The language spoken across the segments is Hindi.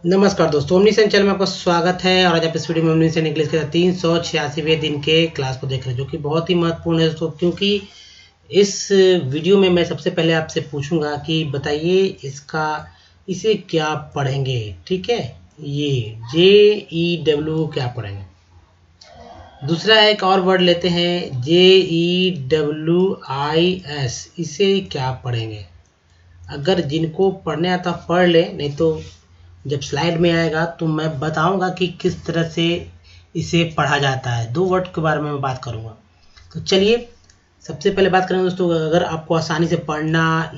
नमस्कार दोस्तों, ओमनीसेन चैनल में आपका स्वागत है। और आज आप इस वीडियो में ओमनीसेन इंग्लिश के 386वें दिन के क्लास को देख रहे हैं, जो कि बहुत ही महत्वपूर्ण है दोस्तों। क्योंकि इस वीडियो में मैं सबसे पहले आपसे पूछूंगा कि बताइए इसे क्या पढ़ेंगे। ठीक है, ये JEW क्या पढ़ेंगे। दूसरा एक और वर्ड लेते हैं JEWIS, इसे क्या पढ़ेंगे। अगर जिनको पढ़ने आता पढ़ ले, नहीं तो जब स्लाइड में आएगा तो मैं बताऊंगा कि किस तरह से इसे पढ़ा जाता है। दो वर्ड के बारे में मैं बात करूंगा। तो चलिए सबसे पहले बात करेंगे दोस्तों। अगर आपको आसानी से पढ़ना,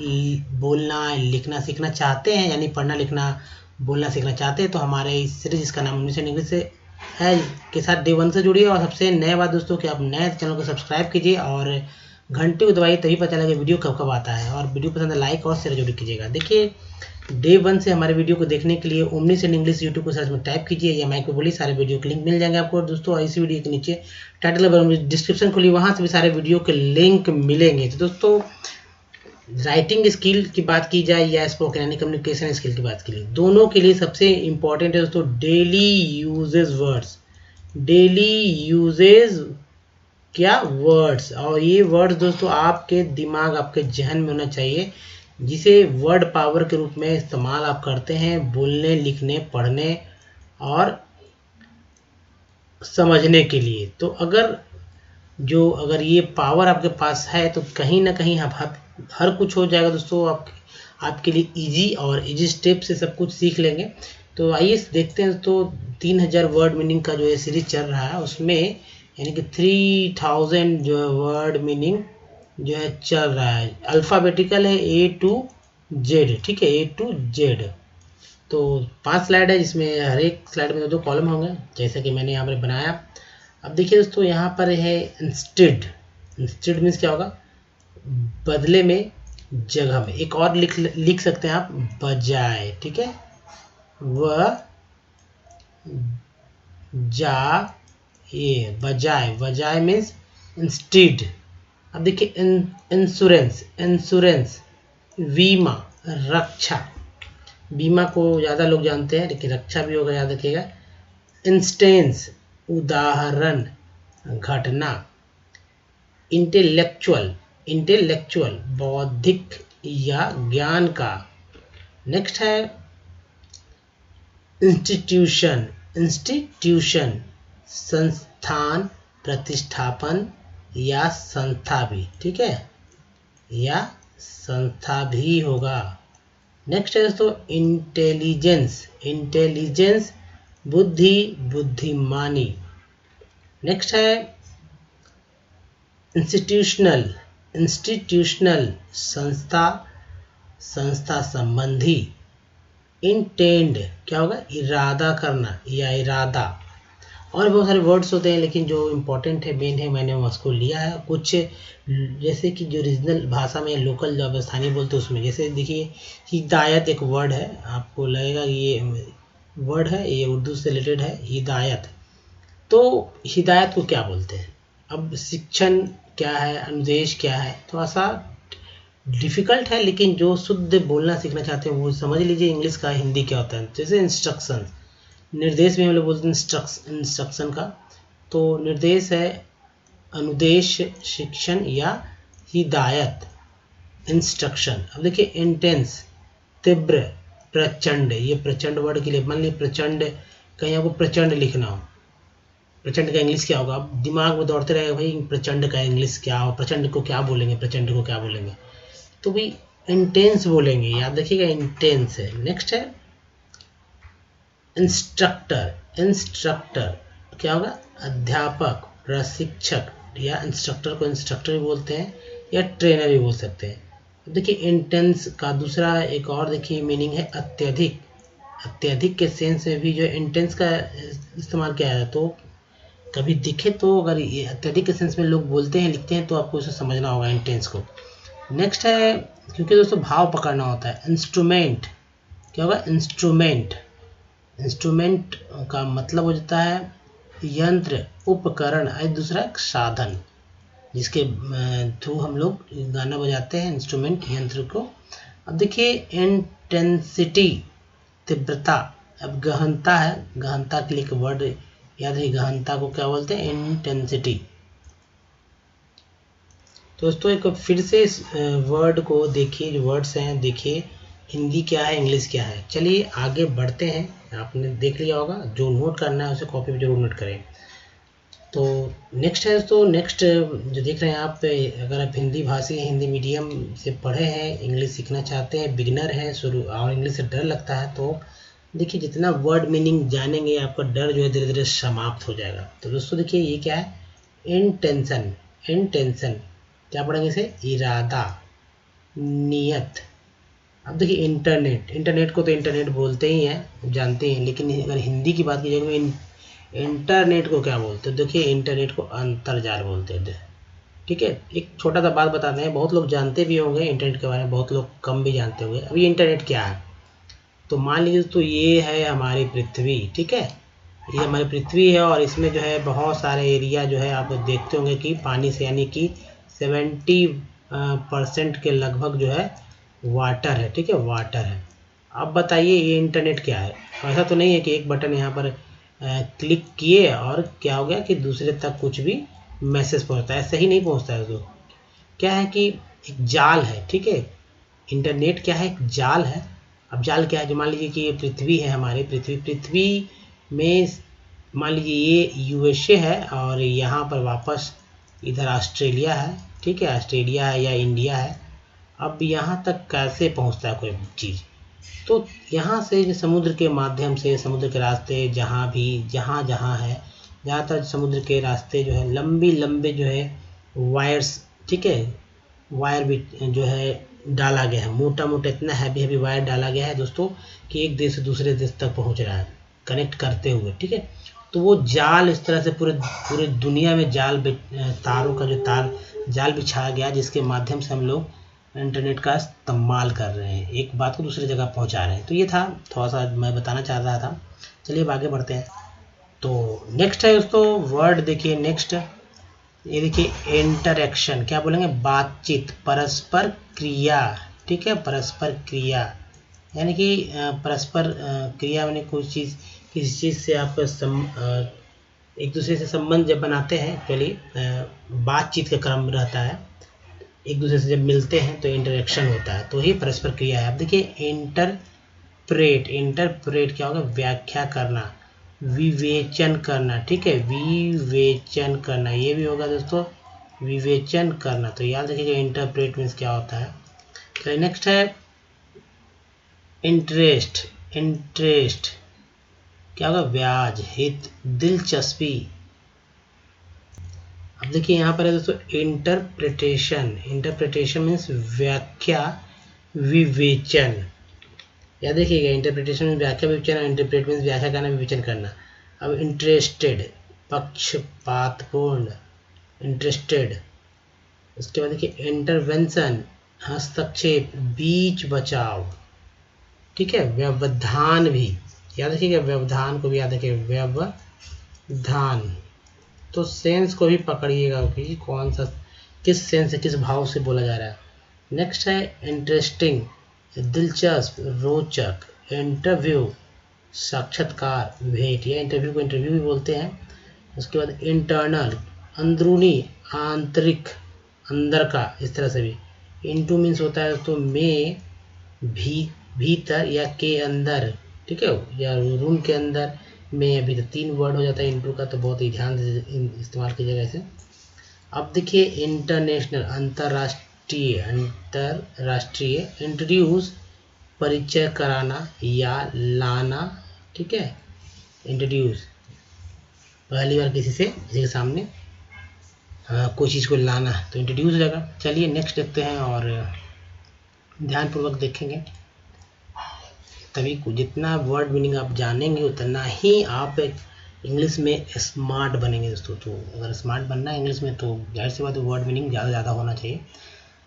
बोलना, लिखना सीखना चाहते हैं, यानी पढ़ना लिखना बोलना सीखना चाहते हैं, तो हमारे इस सीरीज जिसका नाम ओमनीसेन इंग्लिश से है के साथ डे 1 से जुड़िए। और सबसे नया बात दोस्तों कि आप नए चैनल को सब्सक्राइब कीजिए और घंटी को दबाइए, तभी पता चलेगा वीडियो कब कब आता है। और वीडियो पसंद है लाइक और शेयर जरूर कीजिएगा। देखिए, डे 1 से हमारे वीडियो को देखने के लिए ओमनीसेन इंग्लिश यूट्यूब को सर्च में टाइप कीजिए या माइक पे बोलिए, सारे वीडियो के लिंक मिल जाएंगे आपको। और दोस्तों इसी वीडियो के नीचे टाइटल डिस्क्रिप्शन खोलिए, वहां से भी सारे वीडियो के लिंक मिलेंगे। तो दोस्तों, राइटिंग स्किल की बात की जाए या स्पोकन यानी कम्युनिकेशन स्किल की बात की जाए, दोनों के लिए सबसे इंपॉर्टेंट है दोस्तों daily usage words. Daily usage क्या वर्ड्स, और ये वर्ड्स दोस्तों आपके दिमाग, आपके जहन में होना चाहिए, जिसे वर्ड पावर के रूप में इस्तेमाल आप करते हैं बोलने, लिखने, पढ़ने और समझने के लिए। तो अगर ये पावर आपके पास है तो कहीं ना कहीं आप हर कुछ हो जाएगा दोस्तों। आपके लिए इजी और इजी स्टेप से सब कुछ सीख लेंगे। तो आइए देखते हैं। तो 3000 वर्ड मीनिंग का जो ये सीरीज चल रहा है, उसमें यानी कि 3000 जो है वर्ड मीनिंग जो है चल रहा है। अल्फ़ाबेटिकल है A to Z। ठीक है, A to Z। तो 5 स्लाइड है, जिसमें हर एक स्लाइड में दो कॉलम होंगे, जैसा कि मैंने यहाँ पर बनाया। अब देखिए दोस्तों, यहाँ पर है इंस्टेड। इंस्टेड मीन्स क्या होगा, बदले में, जगह में। एक और लिख सकते हैं आप, बजाय। ठीक है, बजाय। बजाय मीन्स इंस्टेड। अब देखिए इंश्योरेंस। इंश्योरेंस, बीमा, रक्षा। बीमा को ज़्यादा लोग जानते हैं, लेकिन रक्षा भी होगा, याद रखिएगा। इंस्टेंस, उदाहरण, घटना। इंटेलेक्चुअल। इंटेलेक्चुअल, बौद्धिक या ज्ञान का। नेक्स्ट है इंस्टीट्यूशन। इंस्टीट्यूशन, संस्थान, प्रतिष्ठापन या संस्था भी। ठीक है, या संस्था भी होगा। नेक्स्ट है दोस्तों इंटेलिजेंस। इंटेलिजेंस, बुद्धि, बुद्धिमानी। नेक्स्ट है इंस्टीट्यूशनल। इंस्टीट्यूशनल, संस्था, संस्था संबंधी। इंटेंड क्या होगा, इरादा करना या इरादा। और बहुत सारे वर्ड्स होते हैं, लेकिन जो इम्पोर्टेंट है, मेन है, मैंने उसको लिया है। कुछ जैसे कि जो रीजनल भाषा में, लोकल जो स्थानीय बोलते हैं उसमें, जैसे देखिए हिदायत एक वर्ड है, आपको लगेगा ये वर्ड है, ये उर्दू से रिलेटेड है, हिदायत। तो हिदायत को क्या बोलते हैं। अब शिक्षण क्या है, अनुदेश क्या है, थोड़ा सा डिफिकल्ट है, लेकिन जो शुद्ध बोलना सीखना चाहते हैं वो समझ लीजिए इंग्लिश का हिंदी क्या होता है। जैसे इंस्ट्रक्शन, निर्देश भी हम लोग बोलते हैं इंस्ट्रक्शन का। तो निर्देश है अनुदेश, शिक्षण या हिदायत, इंस्ट्रक्शन। अब देखिए इंटेंस, तीव्र, प्रचंड। ये प्रचंड वर्ड के लिए, मान लीजिए प्रचंड, कहीं आपको प्रचंड लिखना हो, प्रचंड का इंग्लिश क्या होगा, आप दिमाग में दौड़ते रहेगा भाई प्रचंड का इंग्लिश क्या हो, प्रचंड को क्या बोलेंगे, प्रचंड को क्या बोलेंगे। तो भी इंटेंस बोलेंगे, याद रखिएगा इंटेंस है। नेक्स्ट है इंस्ट्रक्टर। इंस्ट्रक्टर क्या होगा, अध्यापक, प्रशिक्षक, या इंस्ट्रक्टर को इंस्ट्रक्टर भी बोलते हैं या ट्रेनर भी बोल सकते हैं। देखिए इंटेंस का दूसरा एक और देखिए मीनिंग है अत्यधिक। अत्यधिक के सेंस में भी जो इंटेंस का इस्तेमाल किया है, तो कभी दिखे तो अगर ये अत्यधिक के सेंस में लोग बोलते हैं, लिखते हैं, तो आपको उसे समझना होगा इंटेंस को। नेक्स्ट है, क्योंकि दोस्तों भाव पकड़ना होता है, इंस्ट्रूमेंट क्या होगा, इंस्ट्रूमेंट। इंस्ट्रूमेंट का मतलब हो जाता है यंत्र, उपकरण, दूसरा साधन, जिसके थ्रू हम लोग गाना बजाते हैं, इंस्ट्रूमेंट, यंत्र को। अब देखिए इंटेंसिटी, तीव्रता, अब गहनता है, गहनता के लिए वर्ड याद है, गहनता को क्या बोलते हैं, इंटेंसिटी। दोस्तों एक फिर से इस वर्ड को देखिए, जो वर्ड्स हैं देखिए, हिंदी क्या है, इंग्लिश क्या है। चलिए आगे बढ़ते हैं। आपने देख लिया होगा, जो नोट करना है उसे कॉपी पे जरूर नोट करें। तो नेक्स्ट है, तो नेक्स्ट जो देख रहे हैं आप, अगर आप हिंदी भाषी, हिंदी मीडियम से पढ़े हैं, इंग्लिश सीखना चाहते हैं, बिगिनर हैं शुरू, और इंग्लिश से डर लगता है, तो देखिए जितना वर्ड मीनिंग जानेंगे आपका डर जो है धीरे धीरे समाप्त हो जाएगा। तो दोस्तों देखिए ये क्या है, इंटेंशन। इंटेंशन क्या पढ़ेंगे इसे, इरादा, नियत। अब देखिए इंटरनेट, इंटरनेट को तो इंटरनेट बोलते ही हैं, जानते हैं, लेकिन अगर हिंदी की बात की जाए इंटरनेट को क्या बोलते हैं, देखिए इंटरनेट को अंतर्जाल बोलते हैं। ठीक है, एक छोटा सा बात बताते हैं, बहुत लोग जानते भी होंगे इंटरनेट के बारे में, बहुत लोग कम भी जानते होंगे। अभी इंटरनेट क्या है, तो मान लीजिए तो ये है हमारी पृथ्वी। ठीक है, ये हमारी पृथ्वी है, और इसमें जो है बहुत सारे एरिया जो है आप देखते होंगे कि पानी से, यानी कि 70% के लगभग जो है वाटर है। ठीक है, वाटर है। अब बताइए ये इंटरनेट क्या है। ऐसा तो नहीं है कि एक बटन यहाँ पर क्लिक किए और क्या हो गया कि दूसरे तक कुछ भी मैसेज पहुँचता है, ऐसा ही नहीं पहुँचता है। तो क्या है कि एक जाल है। ठीक है, इंटरनेट क्या है, एक जाल है। अब जाल क्या है, जो मान लीजिए कि ये पृथ्वी है, हमारी पृथ्वी में मान लीजिए ये यूएसए है, और यहाँ पर वापस इधर ऑस्ट्रेलिया है। ठीक है, ऑस्ट्रेलिया है या इंडिया है। अब यहाँ तक कैसे पहुँचता है कोई चीज़, तो यहाँ से जो समुद्र के माध्यम से, समुद्र के रास्ते जहाँ जहाँ है, जहाँ तक समुद्र के रास्ते जो है लंबे जो है वायर्स, ठीक है, वायर भी जो है डाला गया है, मोटा इतना हैवी वायर डाला गया है दोस्तों, कि एक देश से दूसरे देश तक पहुँच रहा है कनेक्ट करते हुए। ठीक है, तो वो जाल इस तरह से पूरे दुनिया में तारों का जो जाल बिछाया गया, जिसके माध्यम से हम लोग इंटरनेट का इस्तेमाल कर रहे हैं, एक बात को दूसरी जगह पहुंचा रहे हैं। तो ये था थोड़ा सा मैं बताना चाह रहा था। चलिए अब आगे बढ़ते हैं। तो नेक्स्ट है दोस्तों वर्ड, देखिए नेक्स्ट ये देखिए इंटरेक्शन। क्या बोलेंगे, बातचीत, परस्पर क्रिया। ठीक है, परस्पर क्रिया यानी कि परस्पर क्रिया यानी किसी चीज़ से आप एक दूसरे से संबंध जब बनाते हैं, चलिए बातचीत का क्रम रहता है, एक दूसरे से जब मिलते हैं तो इंटरेक्शन होता है, तो ही परस्पर क्रिया है। अब देखिए इंटरप्रेट क्या होगा, व्याख्या करना, विवेचन करना। ठीक है, विवेचन करना ये भी होगा दोस्तों, विवेचन करना। तो याद रखिएगा इंटरप्रेट मीन्स क्या होता है। तो नेक्स्ट है इंटरेस्ट क्या होगा, ब्याज, हित, दिलचस्पी। अब देखिए यहाँ पर है दोस्तों इंटरप्रिटेशन मीन्स व्याख्या विवेचन। याद देखिएगा इंटरप्रिटेशन मीन्स व्याख्या विवेचन, और इंटरप्रेट मीन्स व्याख्या करना विवेचन करना। अब इंटरेस्टेड, पक्षपातपूर्ण, इंटरेस्टेड। उसके बाद देखिए इंटरवेंशन, हस्तक्षेप, बीच बचाव। ठीक है, व्यवधान भी याद रखिएगा, व्यवधान को भी याद रखिए, व्यवधान। तो सेंस को भी पकड़िएगा कि कौन सा, किस सेंस से, किस भाव से बोला जा रहा है। नेक्स्ट है इंटरेस्टिंग, दिलचस्प, रोचक, इंटरव्यू, साक्षात्कार, भेंट, या इंटरव्यू को इंटरव्यू भी बोलते हैं। उसके बाद इंटरनल, अंदरूनी, आंतरिक, अंदर का, इस तरह से भी। इनटू मीन्स होता है तो में, भीतर या के अंदर। ठीक है, या रूम के अंदर, में अभी तो 3 वर्ड हो जाता है इंटू का, तो बहुत ही ध्यान से इस्तेमाल कीजिएगा इसे। अब देखिए इंटरनेशनल, अंतरराष्ट्रीय, इंट्रोड्यूस, परिचय कराना या लाना। ठीक है, इंट्रोड्यूस पहली बार किसी के सामने कोई चीज़ को लाना, तो इंट्रोड्यूस हो जाएगा। चलिए नेक्स्ट देखते हैं और ध्यानपूर्वक देखेंगे, तभी जितना वर्ड मीनिंग आप जानेंगे उतना ही आप इंग्लिश में स्मार्ट बनेंगे दोस्तों। तो अगर स्मार्ट बनना है इंग्लिश में, तो जाहिर सी बात है वर्ड मीनिंग ज़्यादा होना चाहिए।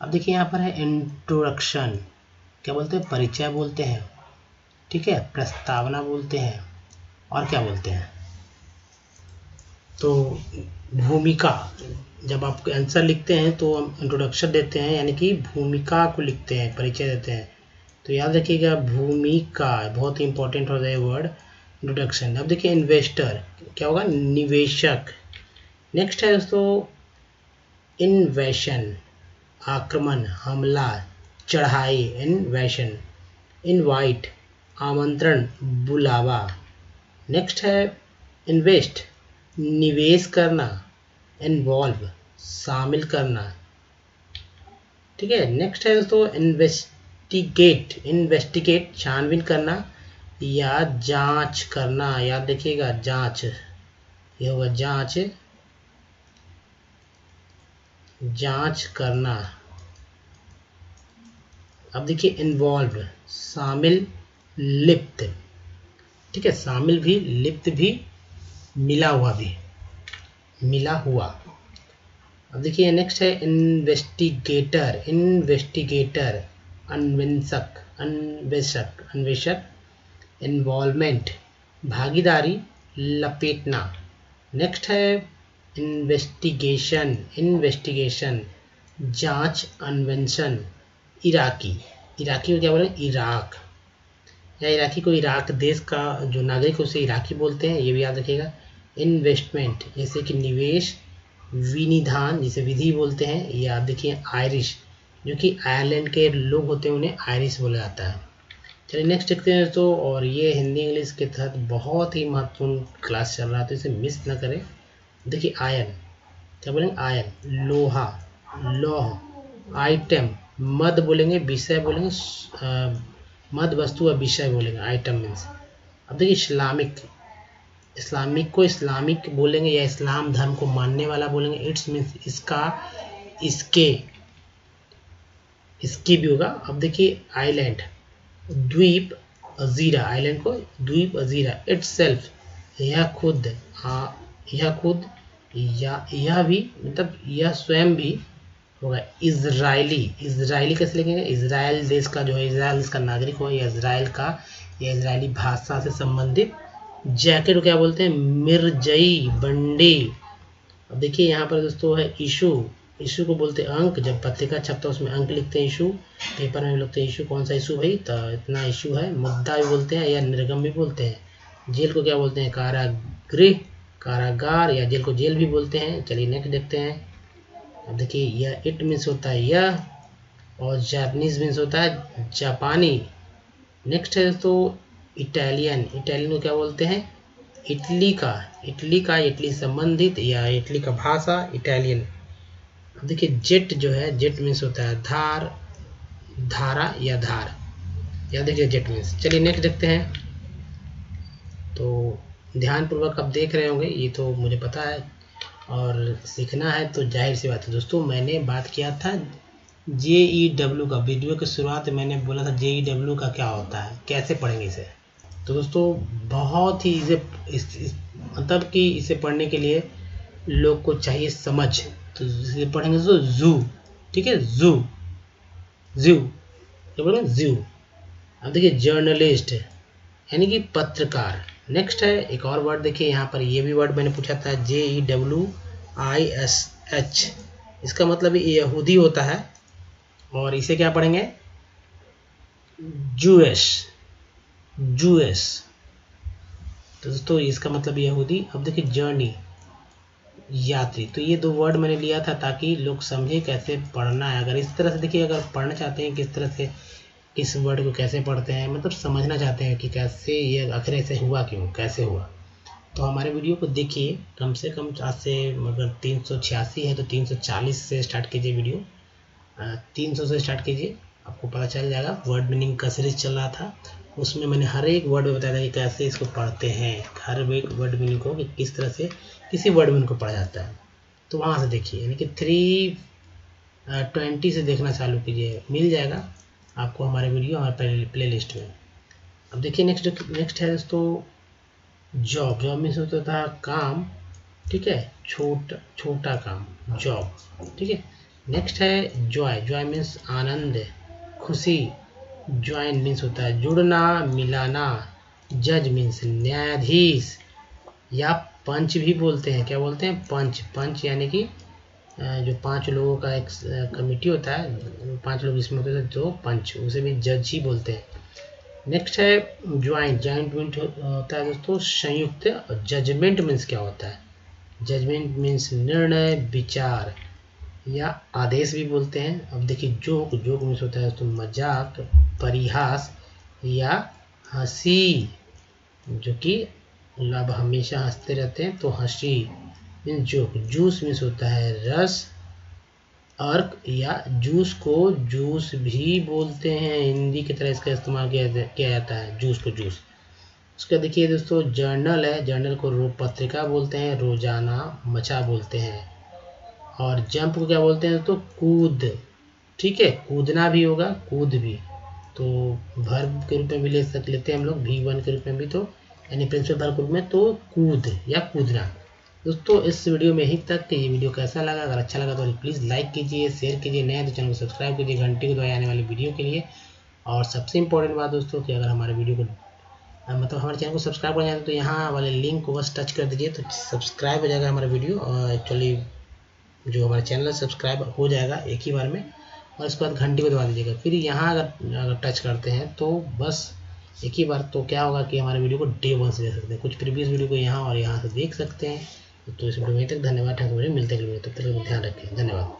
अब देखिए यहाँ पर है इंट्रोडक्शन, क्या बोलते हैं, परिचय बोलते हैं। ठीक है, प्रस्तावना बोलते हैं, और क्या बोलते हैं, तो भूमिका। जब आप आंसर लिखते हैं तो हम इंट्रोडक्शन देते हैं, यानी कि भूमिका को लिखते हैं, परिचय देते हैं। तो याद रखिएगा भूमिका बहुत ही इंपॉर्टेंट होता है वर्ड इंट्रोडक्शन। अब देखिए इन्वेस्टर क्या होगा, निवेशक। नेक्स्ट है दोस्तों इन्वेशन, आक्रमण, हमला, चढ़ाई, इन्वेशन। इनवाइट, आमंत्रण, बुलावा। नेक्स्ट है इन्वेस्ट, निवेश करना, इन्वॉल्व, शामिल करना। ठीक है। नेक्स्ट है दोस्तों इन्वेस्टिगेट, इन्वेस्टिगेट छानबीन करना या जांच करना। याद रखिएगा जांच, ये होगा जांच, जांच करना। अब देखिए इन्वॉल्व, शामिल, लिप्त। ठीक है, शामिल भी, लिप्त भी, मिला हुआ भी, मिला हुआ। अब देखिए नेक्स्ट है इन्वेस्टिगेटर, इन्वेस्टिगेटर, अन्वेषक, अन्वेषक, अन्वेषक। इन्वॉल्वमेंट, भागीदारी, लपेटना। नेक्स्ट है इन्वेस्टिगेशन, इन्वेस्टिगेशन, जांच, अन्वेषण। इराकी, इराकी को क्या बोले, इराक, या इराकी को इराक देश का जो नागरिक उसे इराकी बोलते हैं, ये भी याद रखिएगा। इन्वेस्टमेंट जैसे कि निवेश, विनिधान जिसे विधि बोलते हैं, या देखिए आयरिश, जो कि आयरलैंड के लोग होते हैं उन्हें आयरिश बोला जाता है। चलिए नेक्स्ट देखते हैं तो, और ये हिंदी इंग्लिश के तहत बहुत ही महत्वपूर्ण क्लास चल रहा है तो इसे मिस ना करें। देखिए आयन, क्या बोलेंगे, आयन, लोहा, लौह, आइटम, मद बोलेंगे, विषय बोलेंगे, मद वस्तु और विषय बोलेंगे, आइटम मीन्स। अब देखिए इस्लामिक, इस्लामिक को इस्लामिक बोलेंगे या इस्लाम धर्म को मानने वाला बोलेंगे। इट्स मीन्स इसका, इसके, इसकी भी होगा। अब देखिए आइलैंड, द्वीप, अजीरा, आइलैंड को द्वीप, अजीरा। इटसेल्फ, यह खुद, यह खुद, या यह भी, मतलब यह स्वयं भी होगा। इजरायली, इजरायली कैसे लिखेंगे, इजराइल देश का जो है, इजराइल देश का नागरिक हो, या इजराइल का, या इजरायली भाषा से संबंधित। जैकेट को क्या बोलते हैं, मिर्जई, बंडी। अब देखिए यहाँ पर दोस्तों है इशू, इशू को बोलते हैं अंक। जब पत्रिका छपता है उसमें अंक लिखते हैं इशू, पेपर में लिखते हैं इशू, कौन सा इशू भाई, तो इतना इशू है। मुद्दा भी बोलते हैं या निर्गम भी बोलते हैं। जेल को क्या बोलते हैं, कारागृह, कारागार, या जेल को जेल भी बोलते हैं। चलिए नेक्स्ट देखते हैं। अब देखिए यह, इट मीन्स होता है यह, और जापानीज मीन्स होता है जापानी। नेक्स्ट है दोस्तों इटालियन, इटालियन को क्या बोलते हैं, इटली का, इटली का, इटली संबंधित या इटली का भाषा, इटालियन। अब देखिए जेट जो है, जेट मीन्स होता है धार, धारा या धार, या देखिए जेट मीन्स। चलिए नेक्स्ट देखते हैं। तो ध्यानपूर्वक आप देख रहे होंगे, ये तो मुझे पता है, और सीखना है तो जाहिर सी बात है दोस्तों। मैंने बात किया था JEW का, वीडियो की शुरुआत में मैंने बोला था JEW का क्या होता है, कैसे पढ़ेंगे इसे। तो दोस्तों बहुत ही इसे मतलब कि इसे पढ़ने के लिए लोग को चाहिए समझ, तो इसे पढ़ेंगे तो जू। ठीक है, जू, जू, क्या बोलेंगे, जू। अब देखिए जर्नलिस्ट यानी कि पत्रकार। नेक्स्ट है एक और वर्ड, देखिए यहाँ पर ये भी वर्ड मैंने पूछा था, JEWISH, इसका मतलब यहूदी होता है, और इसे क्या पढ़ेंगे, जूएश, जूएश। तो दोस्तों इसका मतलब यहूदी। अब देखिए जर्नी, यात्री। तो ये दो वर्ड मैंने लिया था ताकि लोग समझे कैसे पढ़ना है। अगर इस तरह से देखिए, अगर पढ़ना चाहते हैं किस तरह से, किस वर्ड को कैसे पढ़ते हैं, मतलब समझना चाहते हैं कि कैसे ये आखिर ऐसे हुआ, क्यों, कैसे हुआ, तो हमारे वीडियो को देखिए। कम से कम आज से, अगर 386 है तो 340 से स्टार्ट कीजिए वीडियो, 300 से स्टार्ट कीजिए, आपको पता चल जाएगा। वर्ड मीनिंग का सीरीज चल रहा था, उसमें मैंने हर एक वर्ड में बताया था कि कैसे इसको पढ़ते हैं, हर एक वर्ड मीनिंग को, कि किस तरह से किसी वर्ड मीनिंग को पढ़ा जाता है। तो वहाँ से देखिए, यानी कि 320 से देखना चालू कीजिए, मिल जाएगा आपको हमारे वीडियो हमारे प्ले लिस्ट में। अब देखिए नेक्स्ट है दोस्तों जॉब। जॉब मीन्स होता था काम, ठीक है, छोटा काम, जॉब, ठीक है। नेक्स्ट है जॉय। जॉय मीन्स आनंद, खुशी। ज्वाइन मीन्स होता है जुड़ना, मिलाना। जज मीन्स न्यायाधीश, या पंच भी बोलते हैं, क्या बोलते हैं, पंच। पंच यानी कि जो 5 लोगों का एक कमेटी होता है, 5 लोग इसमें होते हैं, तो पंच, उसे भी जज ही बोलते हैं। नेक्स्ट है ज्वाइंट होता है दोस्तों संयुक्त। जजमेंट मीन्स क्या होता है? जजमेंट मीन्स निर्णय, विचार या आदेश भी बोलते हैं। अब देखिए जोक मीन्स होता है दोस्तों मजाक, परिहास या हंसी, जो कि अब हमेशा हंसते रहते हैं तो हंसी मीन्स जोक। जूस मीन्स होता है रस, अर्क या जूस को जूस भी बोलते हैं, हिंदी की तरह इसका इस्तेमाल किया जाता है, जूस को जूस। उसका देखिए दोस्तों जर्नल है, जर्नल को पत्रिका बोलते हैं, रोजाना मचा बोलते हैं। और जंप को क्या बोलते हैं दोस्तों? कूद। ठीक है, कूदना भी होगा, कूद भी, तो वर्ब के रूप में भी लेते हैं हम लोग, V1 के रूप में भी, तो यानी प्रिंसिपल वर्ब के रूप में, तो कूद या कूदना। दोस्तों इस वीडियो में ही तक। ये वीडियो कैसा लगा? अगर अच्छा लगा तो प्लीज़ लाइक कीजिए, शेयर कीजिए, नए तो चैनल को सब्सक्राइब कीजिए घंटी को दबाए आने वाली वीडियो के लिए। और सबसे इंपॉर्टेंट बात दोस्तों कि अगर हमारे वीडियो को मतलब हमारे चैनल को सब्सक्राइब करना है तो यहाँ वाले लिंक को बस टच कर दीजिए, तो सब्सक्राइब हो जाएगा हमारा वीडियो, और एक्चुअली जो हमारा चैनल है सब्सक्राइब हो जाएगा एक ही बार में। और उसके बाद घंटी को दबा दीजिएगा। फिर यहाँ अगर टच करते हैं तो बस एक ही बार, तो क्या होगा कि हमारे वीडियो को डे 1 से देख सकते हैं, कुछ प्रीवियस वीडियो को यहाँ और यहाँ से देख सकते हैं। तो इस वीडियो में तक धन्यवाद, मिलते हैं, तब तक ध्यान रखें, धन्यवाद।